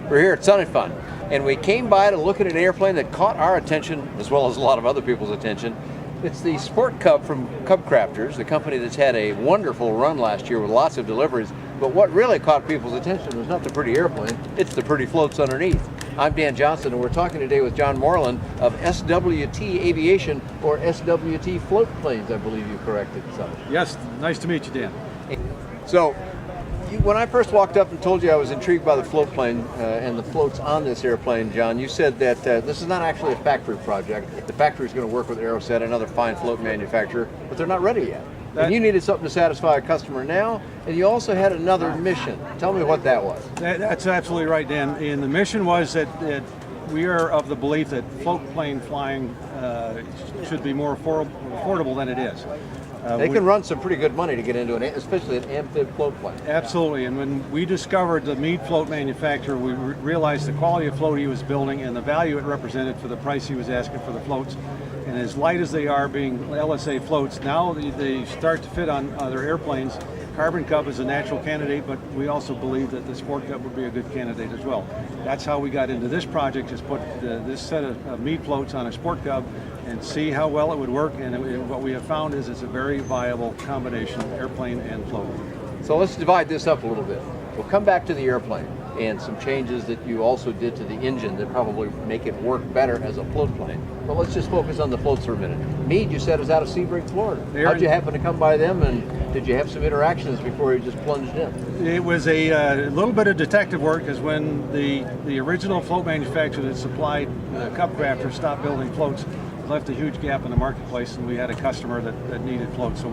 We're here at Sun Fun, and we came by to look at an airplane that caught our attention, as well as a lot of other people's attention. It's the Sport Cub from CubCrafters, the company that's had a wonderful run last year with lots of deliveries. But what really caught people's attention was not the pretty airplane, it's the pretty floats underneath. I'm Dan Johnson, and we're talking today with John Moreland of SWT Aviation, or SWT Float Planes, I believe you corrected some. Yes, nice to meet you, Dan. So, when I first walked up and told you I was intrigued by the float plane and the floats on this airplane, John, you said that this is not actually a factory project. The factory is going to work with Aeroset, another fine float manufacturer, but they're not ready yet. And you needed something to satisfy a customer now, and you also had another mission. Tell me what that was. That's absolutely right, Dan. And the mission was that we are of the belief that float plane flying should be more affordable than it is. They can run some pretty good money to get into especially an amphib float plane. Absolutely, and when we discovered the Mead float manufacturer, we realized the quality of float he was building and the value it represented for the price he was asking for the floats. And as light as they are, being LSA floats, now they start to fit on other airplanes. Carbon Cub is a natural candidate, but we also believe that the Sport Cub would be a good candidate as well. That's how we got into this project, is put this set of Mead floats on a Sport Cub and see how well it would work. And what we have found is it's a very viable combination of airplane and float. So let's divide this up a little bit. We'll come back to the airplane and some changes that you also did to the engine that probably make it work better as a float plane. But let's just focus on the floats for a minute. Mead, you said, is out of Sebring, Florida. How'd you happen to come by them, and did you have some interactions before you just plunged in? It was a little bit of detective work, because when the original float manufacturer that supplied CubCrafters stopped building floats, it left a huge gap in the marketplace, and we had a customer that needed floats. So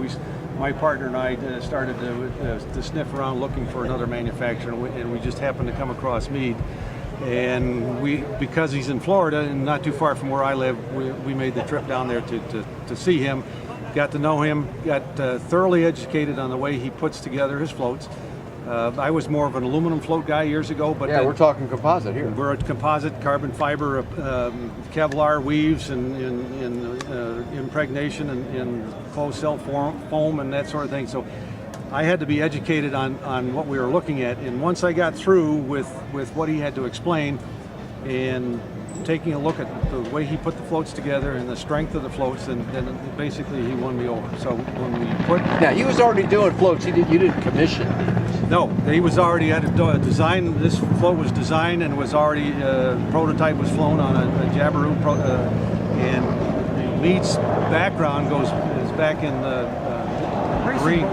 my partner and I started to sniff around looking for another manufacturer, and we just happened to come across Mead. And because he's in Florida and not too far from where I live, we made the trip down there to see him, got to know him, got thoroughly educated on the way he puts together his floats. I was more of an aluminum float guy years ago, but yeah, we're talking composite here. We're a composite, carbon fiber, Kevlar weaves and impregnation and closed cell foam and that sort of thing. So I had to be educated on what we were looking at, and once I got through with what he had to explain and taking a look at the way he put the floats together and the strength of the floats, and then basically he won me over. So when we put... Now, he was already doing floats. You didn't commission these. No, he was already at a design. This float was designed and was already, prototype was flown on a Jabiru, and Mead's background is back in the marine.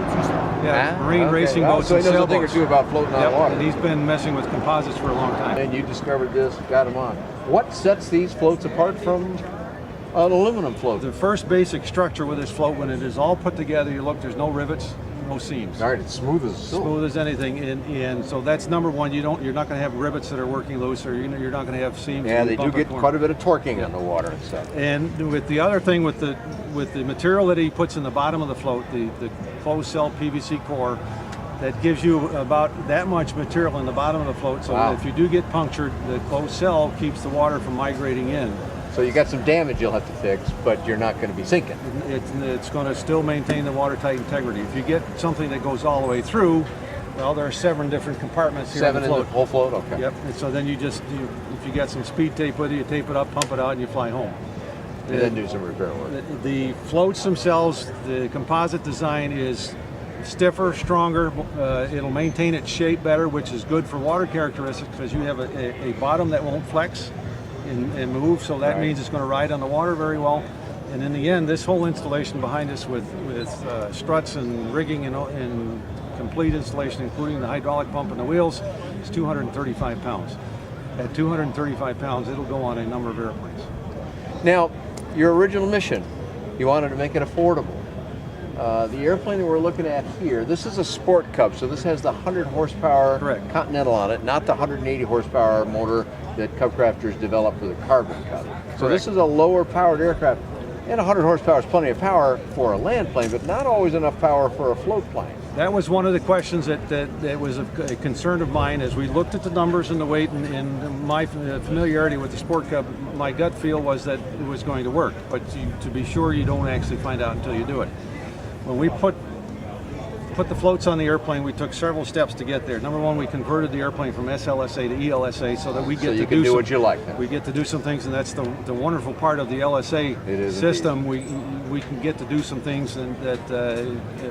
Marine racing boats. So he knows a thing or boats. two about floating on water. And he's been messing with composites for a long time. And you discovered this, got him on. What sets these floats apart from an aluminum float? The first basic structure with this float, when it is all put together, you look, there's no rivets, no seams. All right, it's smooth as silk. Smooth as anything, and so that's number one. You're not going to have rivets that are working loose, or you're not going to have seams. Yeah, they do get quite a bit of torquing on the water and stuff. And with the other thing, with the material that he puts in the bottom of the float, the closed cell PVC core, that gives you about that much material in the bottom of the float, so that if you do get punctured, the closed cell keeps the water from migrating in. So you got some damage you'll have to fix, but you're not going to be sinking. It's going to still maintain the watertight integrity. If you get something that goes all the way through, well, there are 7 different compartments here on the float. 7 in the whole float? Okay. Yep, and so then if you got some speed tape with you tape it up, pump it out, and you fly home. And then do some repair work. The floats themselves, the composite design is stiffer, stronger. It'll maintain its shape better, which is good for water characteristics, because you have a bottom that won't flex and move, so that means it's going to ride on the water very well. And in the end, this whole installation behind us with struts and rigging and complete installation, including the hydraulic pump and the wheels, is 235 pounds. At 235 pounds, it'll go on a number of airplanes. Now, your original mission, you wanted to make it affordable. The airplane that we're looking at here, this is a Sport Cub, so this has the 100 horsepower Continental on it, not the 180 horsepower motor that CubCrafters developed for the Carbon Cub. So this is a lower powered aircraft, and 100 horsepower is plenty of power for a land plane, but not always enough power for a float plane. That was one of the questions that was a concern of mine as we looked at the numbers and the weight and my familiarity with the Sport Cub. My gut feel was that it was going to work, but to be sure, you don't actually find out until you do it. When we put put the floats on the airplane, we took several steps to get there. Number one, we converted the airplane from SLSA to ELSA so that we get to do what you like then. We get to do some things, and that's the wonderful part of the LSA system. We can get to do some things that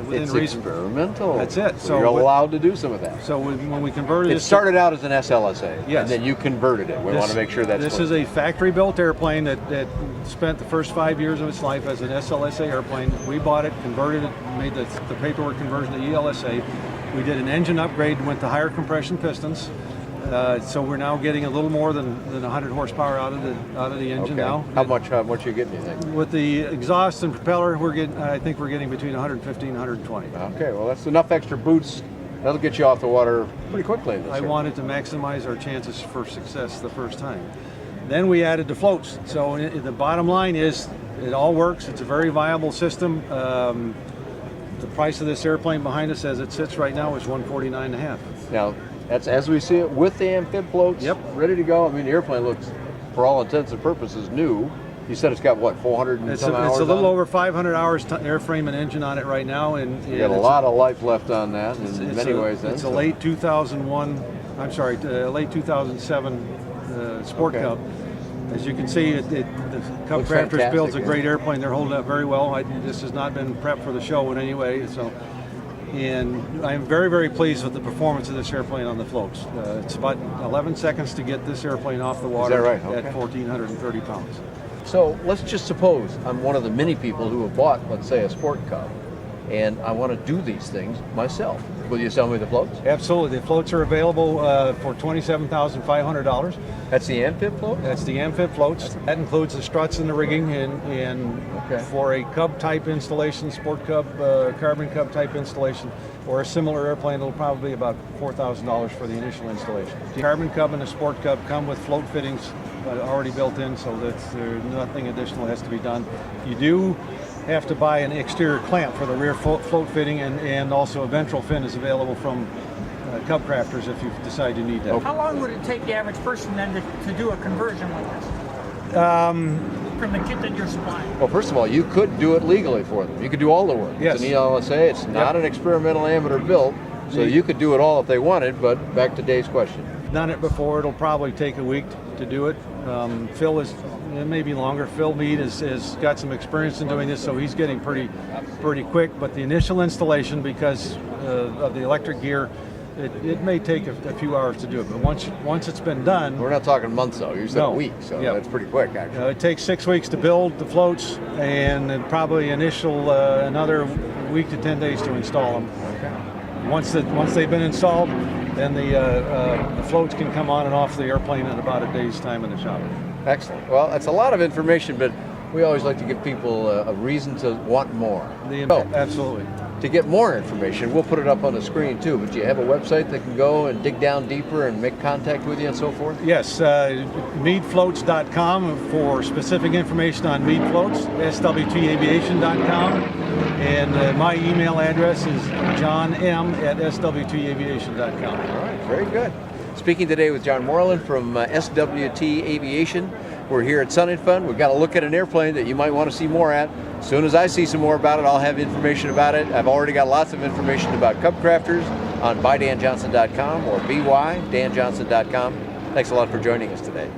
within it's reason. Experimental. That's it. So you're allowed to do some of that. So when we converted it started out as an SLSA, yes, and then you converted it. We want to make sure that's this is a factory-built airplane that spent the first 5 years of its life as an SLSA airplane. We bought it, converted it, made the paperwork conversion to ELSA. We did an engine upgrade, went to higher compression pistons. So we're now getting a little more than 100 horsepower out of the engine now. How much are you getting, you think? With the exhaust and propeller, I think we're getting between 115 and 120. Okay, well that's enough extra boots. That'll get you off the water pretty quickly. I wanted to maximize our chances for success the first time. Then we added the floats. So the bottom line is it all works. It's a very viable system. The price of this airplane behind us as it sits right now is $149.5. Now, that's as we see it with the amphib floats, yep, ready to go. I mean, the airplane looks, for all intents and purposes, new. You said it's got what, 400 and some hours? It's a little over 500 hours airframe and engine on it right now, and you got a lot of life left on that in many ways. It's a late 2001, I'm sorry, late 2007 Sport Cub. As you can see, the CubCrafters builds a great airplane. They're holding up very well. This has not been prepped for the show in any way, so. And I'm very, very pleased with the performance of this airplane on the floats. It's about 11 seconds to get this airplane off the water at 1,430 pounds. So let's just suppose I'm one of the many people who have bought, let's say, a Sport Cub, and I want to do these things myself. Will you sell me the floats? Absolutely. The floats are available for $27,500. That's the amphib float? That's the amphib floats. That includes the struts and the rigging, and for a Cub type installation, Sport Cub, Carbon Cub type installation, or a similar airplane, it'll probably be about $4,000 for the initial installation. The Carbon Cub and the Sport Cub come with float fittings already built in, so that nothing additional has to be done. You do have to buy an exterior clamp for the rear float fitting, and also a ventral fin is available from CubCrafters if you decide you need that. Okay. How long would it take the average person then to do a conversion like this? From the kit that you're supplying? Well, first of all, you could do it legally for them. You could do all the work. Yes. It's an ELSA. It's not an experimental amateur built, so you could do it all if they wanted, but back to Dave's question. Done it before. It'll probably take a week to do it. Phil is, it may be longer. Phil Mead has got some experience in doing this, so he's getting pretty quick. But the initial installation, because of the electric gear, it may take a few hours to do it. But once it's been done, we're not talking months though. You said a week, so that's pretty quick actually. It takes 6 weeks to build the floats, and then probably another week to 10 days to install them. Okay. Once they've been installed, then the floats can come on and off the airplane in about a day's time in the shop. Excellent. Well, that's a lot of information, but we always like to give people a reason to want more. Absolutely. To get more information, we'll put it up on the screen too, but do you have a website that can go and dig down deeper and make contact with you and so forth? Yes, meadfloats.com for specific information on Mead Floats, swtaviation.com, and my email address is johnm@swtaviation.com. All right, very good. Speaking today with John Moreland from SWT Aviation. We're here at Sun and Fun. We've got to look at an airplane that you might want to see more at. As soon as I see some more about it, I'll have information about it. I've already got lots of information about CubCrafters on bydanjohnson.com or bydanjohnson.com. Thanks a lot for joining us today.